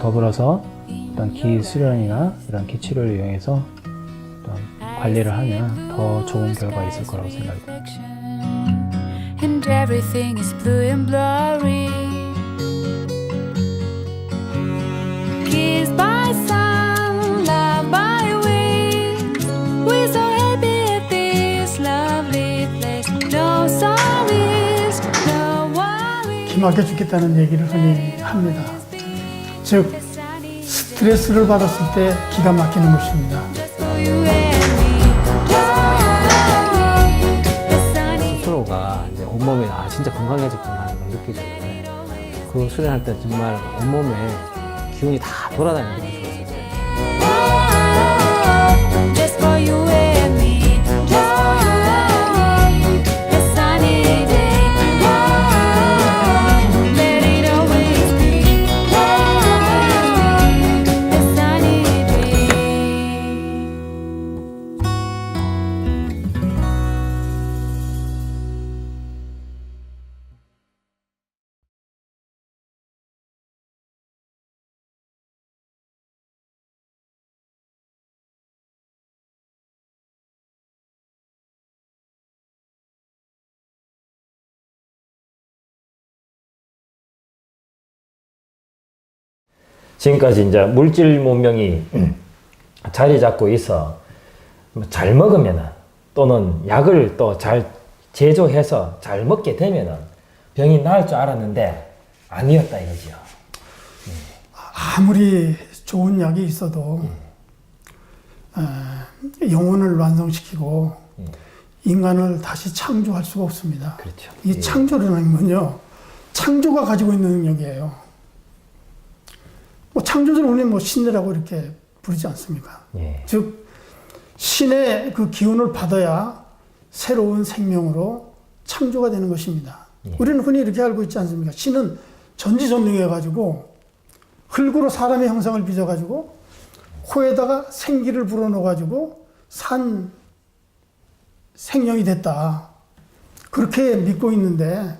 더불어서 어떤 기 수련이나 이런 기치료를 이용해서 어떤 관리를 하면 더 좋은 결과가 있을 거라고 생각이 듭니다. And everything is blue and blurry. Kissed by sun, loved by wind. We're so happy at this lovely place. No sorries, no worries. 기막혀 죽겠다는 얘기를 흔히 합니다. 즉 스트레스를 받았을 때 기가 막히는 것입니다. Just for you and me. The sunny 스스로가 이제 온몸이 진짜 건강해졌구나 하는 걸 느끼잖아요. 그 수련할 때 정말 온몸에 기운이 다 돌아다니는 게 좋았어요. just for you and me. Just for you and me. The sunny day. Let it always be. The sunny day. 지금까지 이제 물질 문명이 자리 잡고 있어 잘 먹으면은 또는 약을 또 잘 제조해서 잘 먹게 되면은 병이 나을 줄 알았는데 아니었다 이거죠. 아무리 좋은 약이 있어도 영혼을 완성시키고 인간을 다시 창조할 수가 없습니다. 그렇죠. 이 창조라는 건요, 창조가 가지고 있는 능력이에요. 뭐 창조주를 우리는 뭐 신이라고 이렇게 부르지 않습니까? 예. 즉 신의 그 기운을 받아야 새로운 생명으로 창조가 되는 것입니다. 예. 우리는 흔히 이렇게 알고 있지 않습니까? 신은 전지전능해가지고 흙으로 사람의 형상을 빚어가지고 코에다가 생기를 불어넣어가지고 산 생명이 됐다. 그렇게 믿고 있는데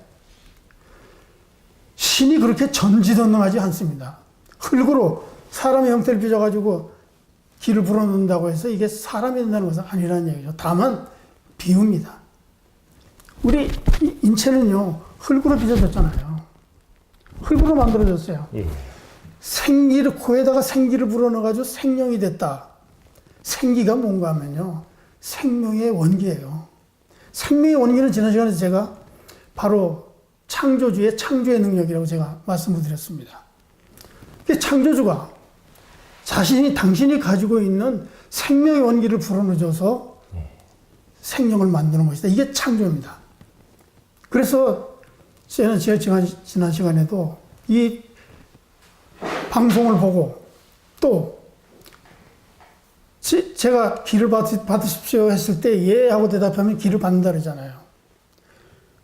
신이 그렇게 전지전능하지 않습니다. 흙으로 사람의 형태를 빚어가지고 기를 불어넣는다고 해서 이게 사람이 된다는 것은 아니라는 얘기죠. 다만 비유입니다. 우리 인체는요, 흙으로 빚어졌잖아요. 흙으로 만들어졌어요. 예. 생기를, 코에다가 생기를 불어넣어가지고 생명이 됐다. 생기가 뭔가 하면요, 생명의 원기예요. 생명의 원기는 지난 시간에 제가 바로 창조주의 창조의 능력이라고 제가 말씀을 드렸습니다. 창조주가 당신이 가지고 있는 생명의 원기를 불어넣어줘서 생명을 만드는 것이다. 이게 창조입니다. 그래서 제가 지난 시간에도 이 방송을 보고 또 제가 기를 받으십시오 했을 때 예 하고 대답하면 기를 받는다 그러잖아요.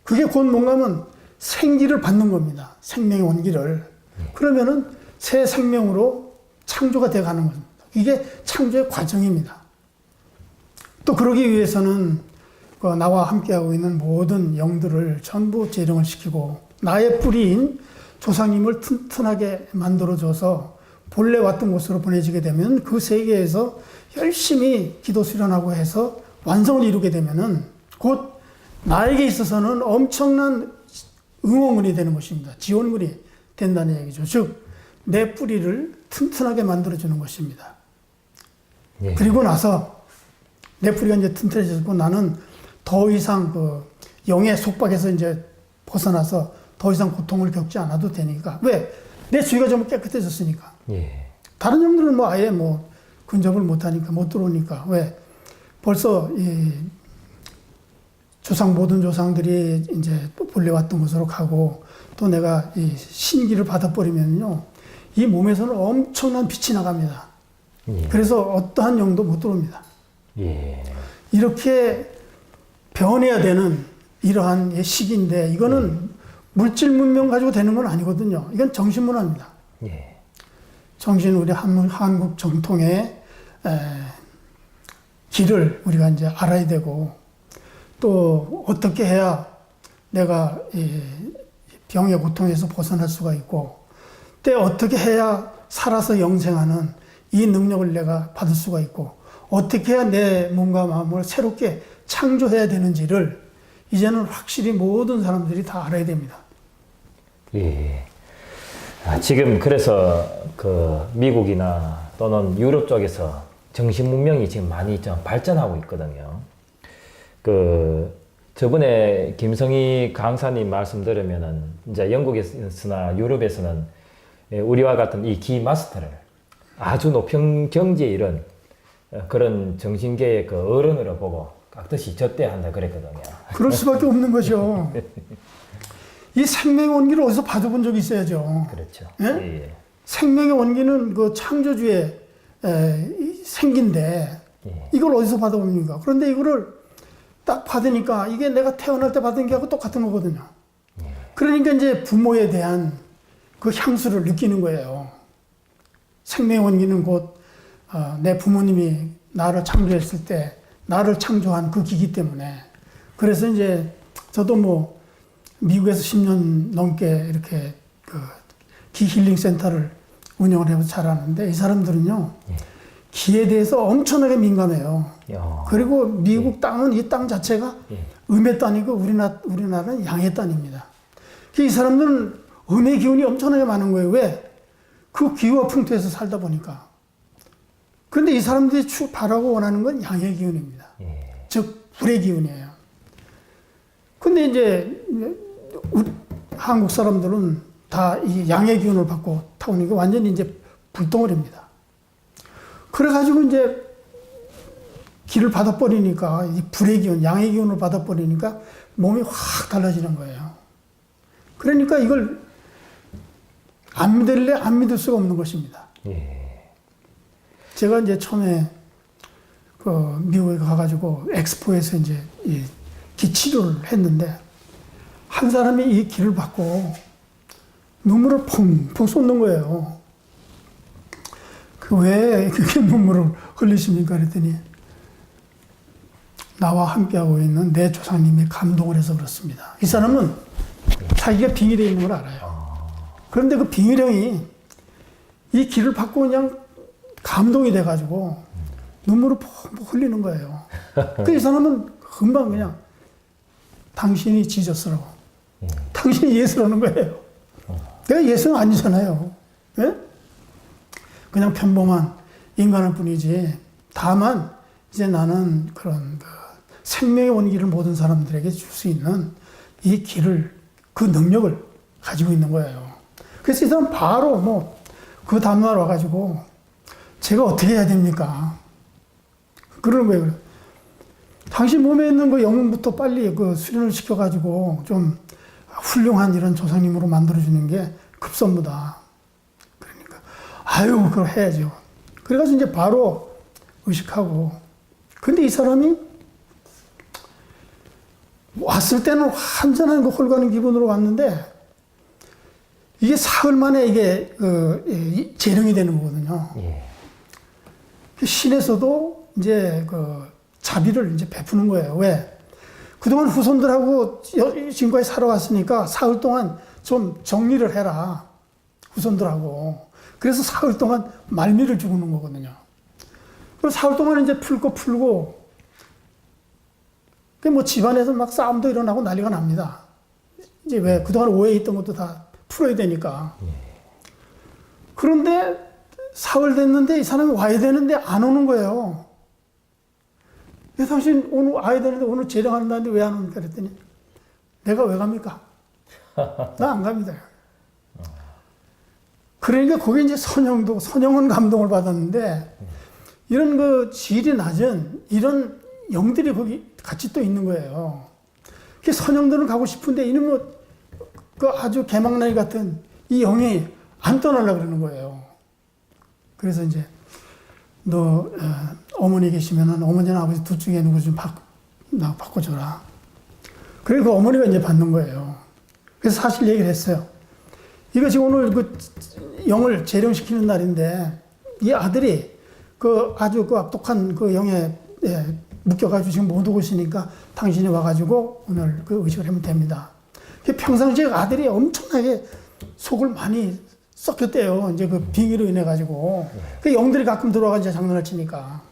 그게 곧 뭔가 하면 생기를 받는 겁니다. 생명의 원기를. 그러면은 새 생명으로 창조가 되어 가는 겁니다. 이게 창조의 과정입니다. 또 그러기 위해서는 나와 함께하고 있는 모든 영들을 전부 재령을 시키고 나의 뿌리인 조상님을 튼튼하게 만들어줘서 본래 왔던 곳으로 보내지게 되면 그 세계에서 열심히 기도 수련하고 해서 완성을 이루게 되면은 곧 나에게 있어서는 엄청난 응원군이 되는 것입니다. 지원군이 된다는 얘기죠. 즉, 내 뿌리를 튼튼하게 만들어주는 것입니다. 예. 그리고 나서 내 뿌리가 이제 튼튼해졌고 나는 더 이상 그 영의 속박에서 이제 벗어나서 더 이상 고통을 겪지 않아도 되니까. 왜? 내 주위가 좀 깨끗해졌으니까. 예. 다른 영들은 뭐 아예 뭐 근접을 못하니까 못 들어오니까. 왜? 벌써 이 모든 조상들이 이제 본래 왔던 곳으로 가고 또 내가 이 신기를 받아버리면요. 이 몸에서는 엄청난 빛이 나갑니다. 예. 그래서 어떠한 영도 못 들어옵니다. 예. 이렇게 변해야 되는 이러한 시기인데 이거는 물질 문명 가지고 되는 건 아니거든요. 이건 정신 문화입니다. 예. 정신 우리 한국 정통의 길을 우리가 이제 알아야 되고 또 어떻게 해야 내가 이 병의 고통에서 벗어날 수가 있고 또 어떻게 해야 살아서 영생하는 이 능력을 내가 받을 수가 있고 어떻게 해야 내 몸과 마음을 새롭게 창조해야 되는지를 이제는 확실히 모든 사람들이 다 알아야 됩니다. 예. 지금 그래서 그 미국이나 또는 유럽 쪽에서 정신 문명이 지금 많이 좀 발전하고 있거든요. 그 저번에 김성희 강사님 말씀 들으면은 이제 영국에서나 유럽에서는 우리와 같은 이 기 마스터를 아주 높은 경지에 이른 그런 정신계의 그 어른으로 보고 깍듯이 접대한다 그랬거든요. 그럴 수밖에 없는 거죠. 이 생명의 원기를 어디서 받아본 적이 있어야죠. 그렇죠. 예? 예. 생명의 원기는 그 창조주의 생기인데 예. 이걸 어디서 받아봅니까? 그런데 이거를 딱 받으니까 이게 내가 태어날 때 받은 게하고 똑같은 거거든요. 그러니까 이제 부모에 대한 그 향수를 느끼는 거예요. 생명의 원기는 곧 내 부모님이 나를 창조했을 때 나를 창조한 그 기기 때문에 그래서 이제 저도 뭐 미국에서 10년 넘게 이렇게 그 기힐링 센터를 운영을 해서 잘 아는데 이 사람들은요 기에 대해서 엄청나게 민감해요. 야. 그리고 미국 땅은 이 땅 자체가 예. 음의 땅이고 우리나라는 양의 땅입니다. 이 사람들은 음의 기운이 엄청나게 많은 거예요. 왜? 그 기후와 풍토에서 살다 보니까. 그런데 이 사람들이 바라고 원하는 건 양의 기운입니다. 예. 즉 불의 기운이에요. 근데 이제 한국 사람들은 다 이 양의 기운을 받고 타오니까 완전히 이제 불덩어리입니다. 그래가지고 이제 기를 받아버리니까 이 불의 기운, 양의 기운을 받아버리니까 몸이 확 달라지는 거예요. 그러니까 이걸 안 믿을래 안 믿을 수가 없는 것입니다. 예. 제가 이제 처음에 그 미국에 가가지고 엑스포에서 이제 이 기 치료를 했는데 한 사람이 이 기를 받고 눈물을 펑펑 쏟는 거예요. 왜 그렇게 눈물을 흘리십니까? 그랬더니 나와 함께하고 있는 내 조상님이 감동을 해서 그렇습니다. 이 사람은 자기가 빙의되어 있는 걸 알아요. 그런데 그 빙의령이 이 기를 받고 그냥 감동이 돼가지고 눈물을 펑펑 흘리는 거예요. 그 이 사람은 금방 그냥 당신이 지저스라고. 당신이 예수라는 거예요. 내가 예수는 아니잖아요. 예? 그냥 평범한 인간일 뿐이지. 다만 이제 나는 그런 그 생명의 원기를 모든 사람들에게 줄 수 있는 이 길을 그 능력을 가지고 있는 거예요. 그래서 이 사람 바로 뭐 그 다음날 와가지고 제가 어떻게 해야 됩니까? 그러는 거예요. 당신 몸에 있는 그 영혼부터 빨리 그 수련을 시켜가지고 좀 훌륭한 이런 조상님으로 만들어주는 게 급선무다. 그러니까 아유 그걸 해야죠. 그래가지고 이제 바로 의식하고 근데 이 사람이 왔을 때는 완전한 그 홀가는 기분으로 왔는데 이게 사흘 만에 이게 재령이 되는 거거든요. 예. 신에서도 이제 그 자비를 이제 베푸는 거예요. 왜? 그동안 후손들하고 지금까지 살아왔으니까 사흘 동안 좀 정리를 해라. 후손들하고. 그래서 사흘 동안 말미를 주는 거거든요. 그럼 사흘 동안 이제 풀 거 풀고, 뭐 집안에서 막 싸움도 일어나고 난리가 납니다. 이제 왜? 그동안 오해에 있던 것도 다 풀어야 되니까. 그런데 사흘 됐는데 이 사람이 와야 되는데 안 오는 거예요. 왜 당신 오늘 와야 되는데 오늘 재령한다는데 왜 안 옵니까? 그랬더니 내가 왜 갑니까? 나 안 갑니다. 그러니까 거기 이제 선영은 감동을 받았는데 이런 그 질이 낮은 이런 영들이 거기 같이 또 있는 거예요. 그 선영들은 가고 싶은데 이는 뭐 그 아주 개망나니 같은 이 영이 안 떠나려고 그러는 거예요. 그래서 이제 너 어머니 계시면은 어머니나 아버지 둘 중에 누구 좀 바꿔줘라. 그래서 그 어머니가 이제 받는 거예요. 그래서 사실 얘기를 했어요. 이거 지금 오늘 그 영을 재령시키는 날인데 이 아들이 그 아주 그 악독한 그 영에 묶여가지고 지금 못 오고 있으니까 당신이 와가지고 오늘 그 의식을 하면 됩니다. 평상시에 아들이 엄청나게 속을 많이 썩혔대요. 이제 그 빙의로 인해 가지고. 그 영들이 가끔 들어와가 이제 장난을 치니까.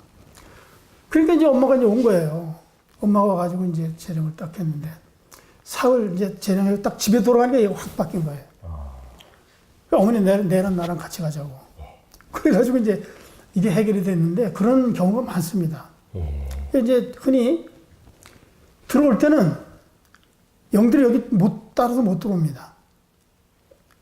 그러니까 이제 엄마가 이제 온 거예요. 엄마가 와가지고 이제 재령을 딱 했는데 사흘 이제 재령을 딱 집에 돌아가니까 얘가 확 바뀐 거예요. 그러니까 어머니 내랑 나랑 같이 가자고. 그래가지고 이제 이게 해결이 됐는데 그런 경우가 많습니다. 이제 흔히 들어올 때는 영들이 여기 따라서 못 들어옵니다.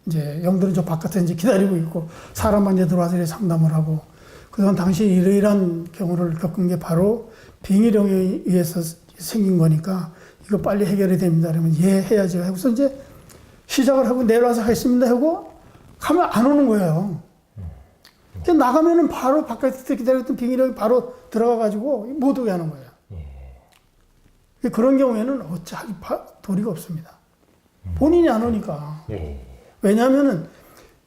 이제 영들은 저 바깥에 이제 기다리고 있고 사람만 이제 들어와서 이렇게 상담을 하고 그동안 당시 이러이러한 경우를 겪은 게 바로 빙의령에 의해서 생긴 거니까 이거 빨리 해결이 됩니다. 그러면 예 해야죠. 하고서 이제 시작을 하고 내려와서 하겠습니다 하고 가면 안 오는 거예요. 그러니까 나가면은 바로 바깥에 기다렸던 빙의령이 바로 들어가가지고 못 오게 하는 거예요. 그런 경우에는 어찌할 도리가 없습니다. 본인이 안 오니까. 왜냐하면은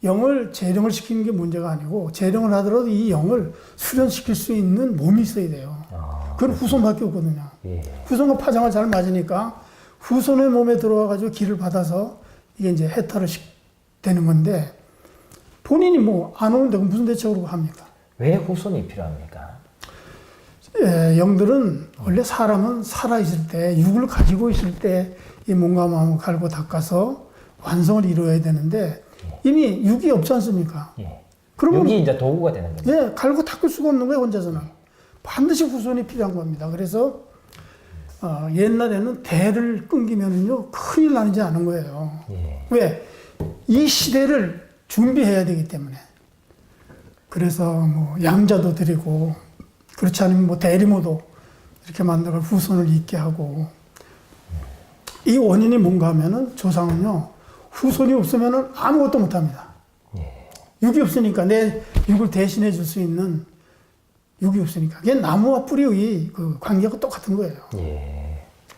영을 재령을 시키는 게 문제가 아니고 재령을 하더라도 이 영을 수련시킬 수 있는 몸이 있어야 돼요. 그건 후손밖에 없거든요. 후손과 파장을 잘 맞으니까 후손의 몸에 들어와가지고 기를 받아서 이게 이제 해탈을 되는 건데 본인이 뭐 안 오는데 무슨 대책으로 합니까? 왜 후손이 필요합니까? 예, 영들은 원래 사람은 살아있을 때, 육을 가지고 있을 때 이 몸과 마음을 갈고 닦아서 완성을 이루어야 되는데 이미 육이 없지 않습니까? 그러면 여기 이제 도구가 되는 거죠. 예, 갈고 닦을 수가 없는 거예요, 혼자서는. 반드시 후손이 필요한 겁니다. 그래서 옛날에는 대를 끊기면은요 큰일 나지 않은 거예요. 왜? 이 시대를 준비해야 되기 때문에. 그래서 뭐 양자도 드리고 그렇지 않으면 뭐 대리모도 이렇게 만들어 후손을 있게 하고 이 원인이 뭔가 하면은 조상은요 후손이 없으면은 아무것도 못합니다. 육이 없으니까 내 육을 대신해 줄 수 있는 육이 없으니까 그게 나무와 뿌리의 그 관계가 똑같은 거예요.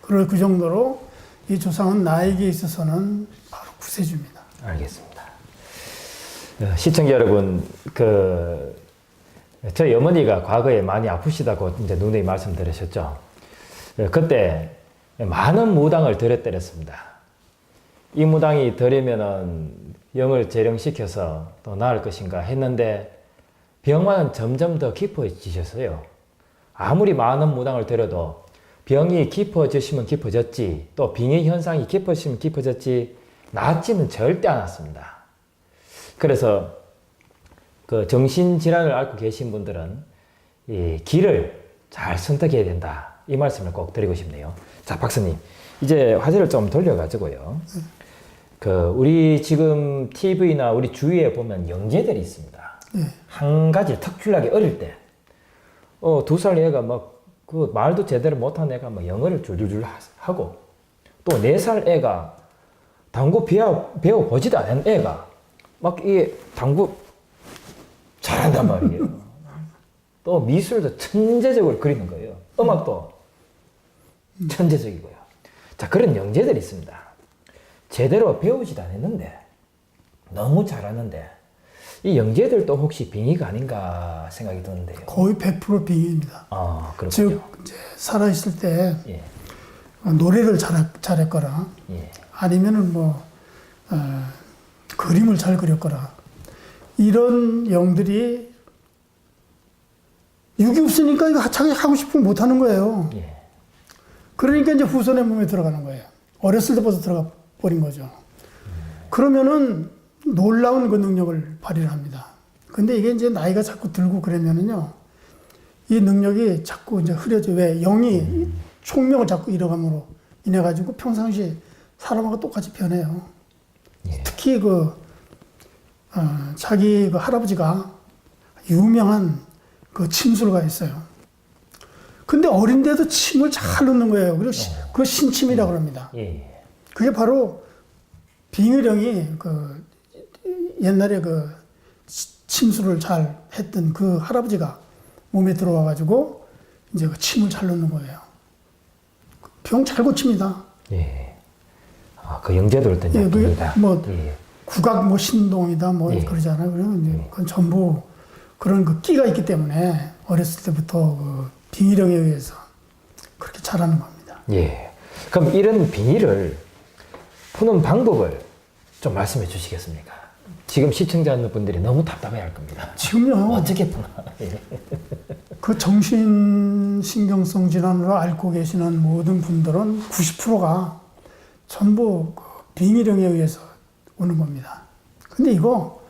그럴 그 정도로 이 조상은 나에게 있어서는 바로 구세주입니다. 알겠습니다. 시청자 여러분, 저희 어머니가 과거에 많이 아프시다고 이제 누누이 말씀드리셨죠. 그때 많은 무당을 들여때렸습니다. 이 무당이 들으면은 영을 재령시켜서 또 나을 것인가 했는데 병만은 점점 더 깊어지셨어요. 아무리 많은 무당을 들여도 병이 깊어지시면 깊어졌지 또 빙의 현상이 깊어지시면 깊어졌지 낫지는 절대 않았습니다. 그래서 그 정신질환을 앓고 계신 분들은 이 길을 잘 선택해야 된다. 이 말씀을 꼭 드리고 싶네요. 자, 박사님. 이제 화제를 좀 돌려가지고요. 우리 지금 TV나 우리 주위에 보면 영재들이 있습니다. 한 가지 특출나게 어릴 때, 2살 애가 막, 말도 제대로 못한 애가 막 영어를 줄줄줄 하고, 또 4살 애가 당구 배워보지도 않은 애가 막 이 당구 잘한단 말이에요. 또 미술도 천재적으로 그리는 거예요. 음악도 천재적이고요. 자, 그런 영재들이 있습니다. 제대로 배우지도 않았는데 너무 잘하는데 이 영재들도 혹시 빙의가 아닌가 생각이 드는데요. 거의 100% 빙의입니다. 아, 그렇군요. 즉 이제 살아있을 때 노래를 잘했거나 아니면은 뭐 그림을 잘 그렸거나 이런 영들이 육이 없으니까 이거 자기 하고 싶으면 못 하는 거예요. 그러니까 이제 후손의 몸에 들어가는 거예요. 어렸을 때 벌써 들어가 버린 거죠. 그러면은 놀라운 그 능력을 발휘를 합니다. 근데 이게 이제 나이가 자꾸 들고 그러면은요, 이 능력이 자꾸 이제 흐려져. 왜? 영이 총명을 자꾸 잃어감으로 인해가지고 평상시 사람하고 똑같이 변해요. 특히 자기 그 할아버지가 유명한 그 침술가 있어요. 근데 어린데도 침을 잘 넣는 거예요. 그리고 그 신침이라고 합니다. 그게 바로 빙의령이 옛날에 침술을 잘 했던 그 할아버지가 몸에 들어와가지고 이제 그 침을 잘 넣는 거예요. 병 잘 고칩니다. 그 영재들 때 국악 신동이다 그러잖아요. 그러면 이제 그건 전부 그런 그 끼가 있기 때문에 어렸을 때부터 그 빙의령에 의해서 그렇게 잘하는 겁니다. 그럼 이런 빙의를 푸는 방법을 좀 말씀해 주시겠습니까? 지금 시청자분들이 너무 답답해 할 겁니다. 지금요. 어떻게 푸나. 예. 그 정신신경성 질환으로 앓고 계시는 모든 분들은 90%가 전부 그 빙의령에 의해서 오는 겁니다. 근데 이거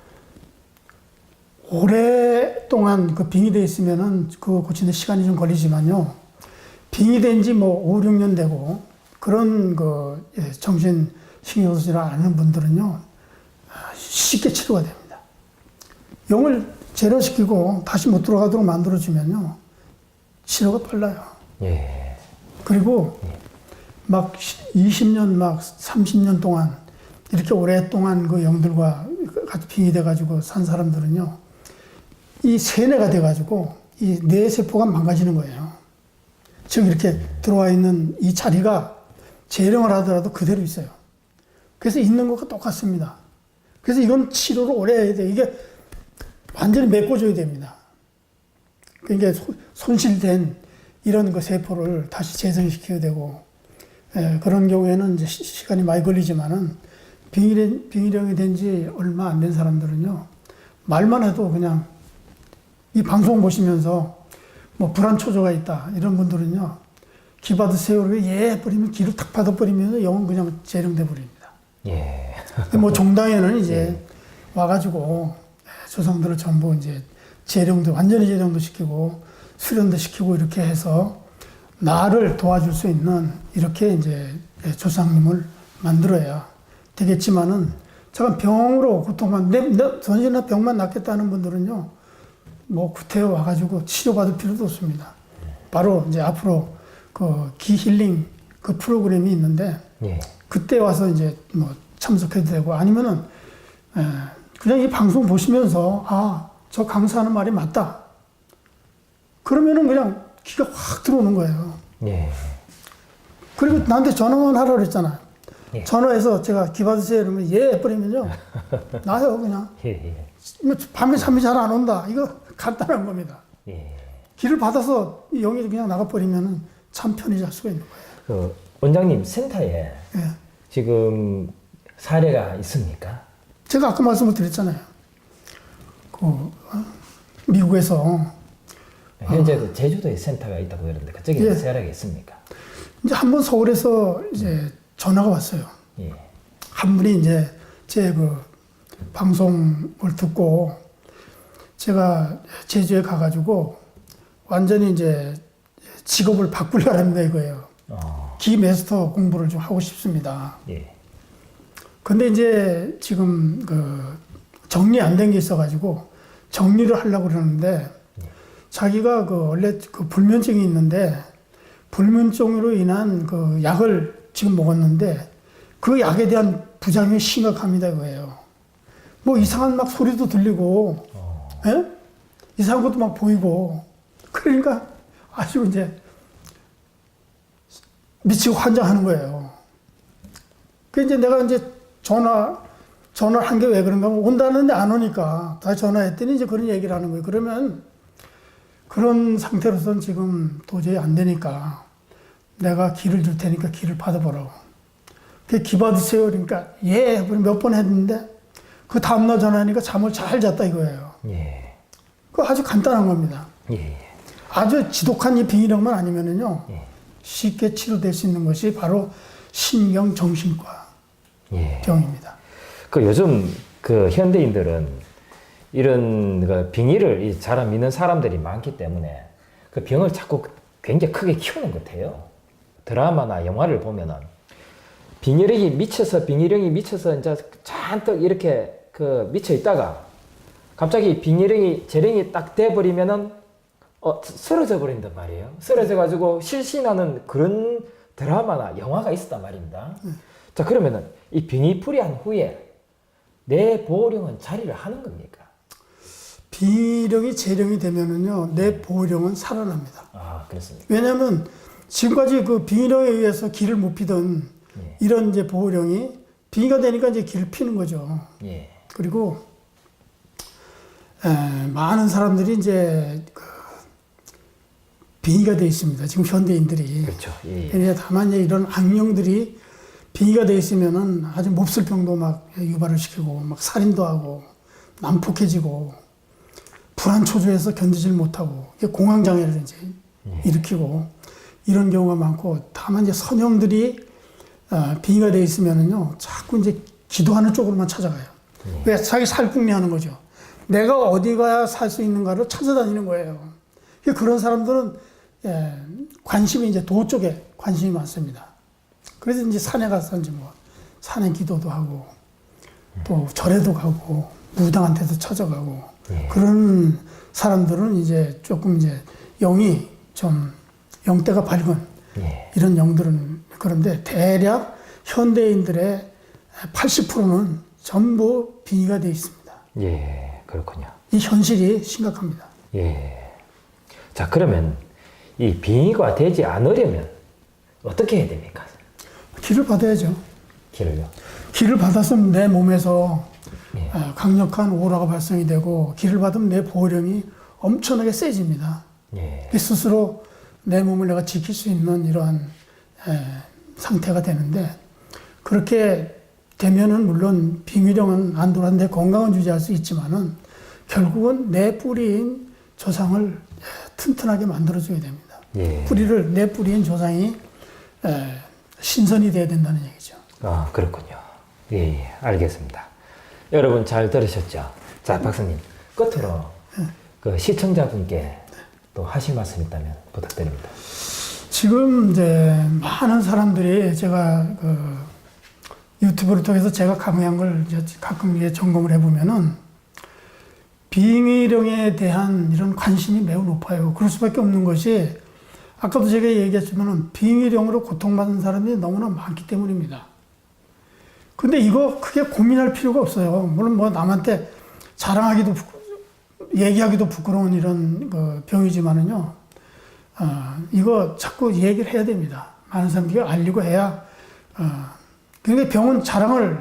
오랫동안 그 빙의돼 있으면은 그 고치는 시간이 좀 걸리지만요. 빙의된 지 뭐 5, 6년 되고 그런 그 정신신경성 질환 앓는 분들은요. 쉽게 치료가 됩니다. 영을 제로시키고 다시 못 들어가도록 만들어주면요. 치료가 빨라요. 예. 그리고 막 20년, 막 30년 동안 이렇게 오랫동안 그 영들과 같이 빙의돼가지고 산 사람들은요. 이 세뇌가 돼가지고 이 뇌세포가 망가지는 거예요. 즉 이렇게 들어와 있는 이 자리가 재령을 하더라도 그대로 있어요. 그래서 있는 것과 똑같습니다. 그래서 이건 치료를 오래 해야 돼요. 이게 완전히 메꿔줘야 됩니다. 그러니까 손실된 이런 그 세포를 다시 재생시켜야 되고, 그런 경우에는 이제 시간이 많이 걸리지만은 빙의령이 된 지 얼마 안 된 사람들은요, 말만 해도 그냥 이 방송 보시면서 뭐 불안초조가 있다 이런 분들은요, 기 받으세요. 그러고 예 뿌리면 기를 탁 받아버리면 영은 그냥 재령돼 버립니다. 예. 뭐 종당에는 이제 와가지고 조상들을 전부 이제 재령도 완전히 재령도 시키고 수련도 시키고 이렇게 해서 나를 도와줄 수 있는 이렇게 이제 조상님을 만들어야 되겠지만은 잠깐 병으로 고통만 전신이나 병만 낫겠다는 분들은요 뭐 구태여 와가지고 치료받을 필요도 없습니다. 바로 이제 앞으로 그 기 힐링 그 프로그램이 있는데 예. 그때 와서 이제 뭐 참석해도 되고 아니면은 그냥 이 방송 보시면서 아, 저 강사하는 말이 맞다. 그러면은 그냥 기가 확 들어오는 거예요. 예. 그리고 나한테 전화만 하라고 그랬잖아요. 예. 전화해서 제가 기 받으세요 이러면 예 뿌리면요. 나요 그냥. 예. 예. 밤에 잠이 잘 안 온다. 이거 간단한 겁니다. 예. 기를 받아서 영이 그냥 나가버리면은 참 편히 잘 수가 있는 거예요. 그 원장님 센터에 예. 지금 사례가 있습니까? 제가 아까 말씀을 드렸잖아요. 미국에서 현재 그 제주도에 센터가 있다고 그러는데 그쪽에 예. 사례가 있습니까? 이제 한 번 서울에서 이제 전화가 왔어요. 예. 한 분이 이제 제 그 방송을 듣고 제가 제주에 가가지고 완전히 이제 직업을 바꾸려고 합니다 이거예요. 기 마스터 공부를 좀 하고 싶습니다. 예. 근데 이제 지금 그 정리 안 된 게 있어가지고 정리를 하려고 그러는데 자기가 그 원래 그 불면증이 있는데 불면증으로 인한 그 약을 지금 먹었는데 그 약에 대한 부작용이 심각합니다 이거예요. 뭐 이상한 막 소리도 들리고, 예? 이상한 것도 막 보이고 그러니까 아주 이제 미치고 환장하는 거예요. 그 이제 내가 이제 전화를 한 게 왜 그런가 하면 온다는데 안 오니까 다시 전화했더니 이제 그런 얘기를 하는 거예요. 그러면 그런 상태로서는 지금 도저히 안 되니까 내가 기를 줄 테니까 기를 받아보라고. 그 기 받으세요. 그러니까 예, 몇 번 했는데 그 다음날 전화하니까 잠을 잘 잤다 이거예요. 예. 그 아주 간단한 겁니다. 예. 아주 지독한 이 빙의령만 아니면은요 예. 쉽게 치료될 수 있는 것이 바로 신경정신과 예. 병입니다. 그 요즘 그 현대인들은 이런 그 빙의를 잘 안 믿는 사람들이 많기 때문에 그 병을 자꾸 굉장히 크게 키우는 것 같아요. 드라마나 영화를 보면은 빙의령이 미쳐서 이제 잔뜩 이렇게 그 미쳐 있다가 갑자기 재령이 딱 돼버리면은 쓰러져 버린단 말이에요. 쓰러져 가지고 실신하는 그런 드라마나 영화가 있었단 말입니다. 자, 그러면은 이 빙의풀이한 후에 내 보호령은 자리를 하는 겁니까? 빙의령이 재령이 되면은요 내 보호령은 살아납니다. 아, 그렇습니까? 왜냐하면 지금까지 그 빙의령에 의해서 기를 못 피던 예. 이런 이제 보호령이 빙의가 되니까 이제 기를 피는 거죠. 예. 그리고 많은 사람들이 이제 그 빙의가 돼 있습니다. 지금 현대인들이. 그렇죠. 예. 그러니까 다만 이제 이런 악령들이 빙의가 돼 있으면은 아주 몹쓸 병도 막 유발을 시키고 막 살인도 하고 난폭해지고 불안 초조해서 견디질 못하고 이게 공황장애를 이제 일으키고 이런 경우가 많고, 다만 이제 선형들이 빙의가 되어 있으면은요 자꾸 이제 기도하는 쪽으로만 찾아가요. 왜? 자기 살궁리하는 거죠. 내가 어디 가야 살 수 있는가를 찾아다니는 거예요. 그런 사람들은 관심이 이제 도 쪽에 관심이 많습니다. 그래서 이제 산에 가서 이제 뭐 산에 기도도 하고 또 절에도 가고 무당한테도 찾아가고 그런 사람들은 이제 조금 이제 영이 좀 영대가 밝은 이런 영들은. 그런데 대략 현대인들의 80%는 전부 빙의가 되어 있습니다. 예, 그렇군요. 이 현실이 심각합니다. 예. 자, 그러면 이 빙의가 되지 않으려면 어떻게 해야 됩니까? 기를 받아야죠. 기를요? 기를 받아서 내 몸에서 예. 강력한 오라가 발생이 되고, 기를 받으면 내 보호령이 엄청나게 세집니다. 예. 스스로 내 몸을 내가 지킬 수 있는 이러한 상태가 되는데, 그렇게 되면은 물론 빙의령은 안 돌아는데 건강은 유지할 수 있지만은 결국은 내 뿌리인 조상을 튼튼하게 만들어줘야 됩니다. 예. 뿌리를, 내 뿌리인 조상이 신선이 돼야 된다는 얘기죠. 아, 그렇군요. 예, 예, 알겠습니다. 여러분 잘 들으셨죠? 자, 박사님, 끝으로 그 시청자분께 또 하실 말씀 있다면 부탁드립니다. 지금 이제 많은 사람들이 제가 그 유튜브를 통해서 제가 강의한 걸 이제 가끔 이게 점검을 해보면은 빙의령에 대한 이런 관심이 매우 높아요. 그럴 수밖에 없는 것이, 아까도 제가 얘기했지만은 빙의령으로 고통받는 사람이 너무나 많기 때문입니다. 근데 이거 크게 고민할 필요가 없어요. 물론 뭐 남한테 자랑하기도 얘기하기도 부끄러운 이런 그 병이지만은요, 이거 자꾸 얘기를 해야 됩니다. 많은 사람들이 알리고 해야, 그러니까 병은 자랑을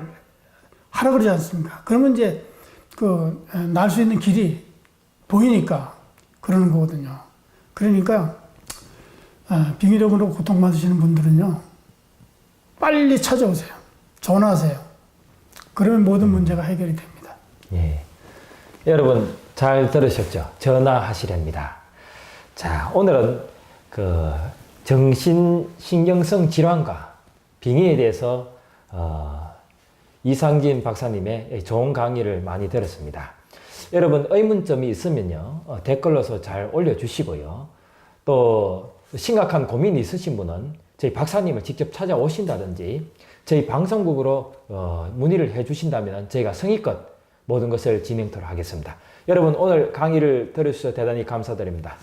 하라 그러지 않습니까? 그러면 이제 날 수 있는 길이 보이니까 그러는 거거든요. 그러니까, 빙의령으로 고통받으시는 분들은요, 빨리 찾아오세요. 전화하세요. 그러면 모든 문제가 해결이 됩니다. 예. 여러분 잘 들으셨죠? 전화하시랍니다. 자, 오늘은 그 정신신경성 질환과 빙의에 대해서 이상진 박사님의 좋은 강의를 많이 들었습니다. 여러분 의문점이 있으면요, 댓글로서 잘 올려주시고요. 또 심각한 고민이 있으신 분은 저희 박사님을 직접 찾아오신다든지 저희 방송국으로 문의를 해주신다면 저희가 성의껏 모든 것을 진행토록 하겠습니다. 여러분 오늘 강의를 들어주셔서 대단히 감사드립니다.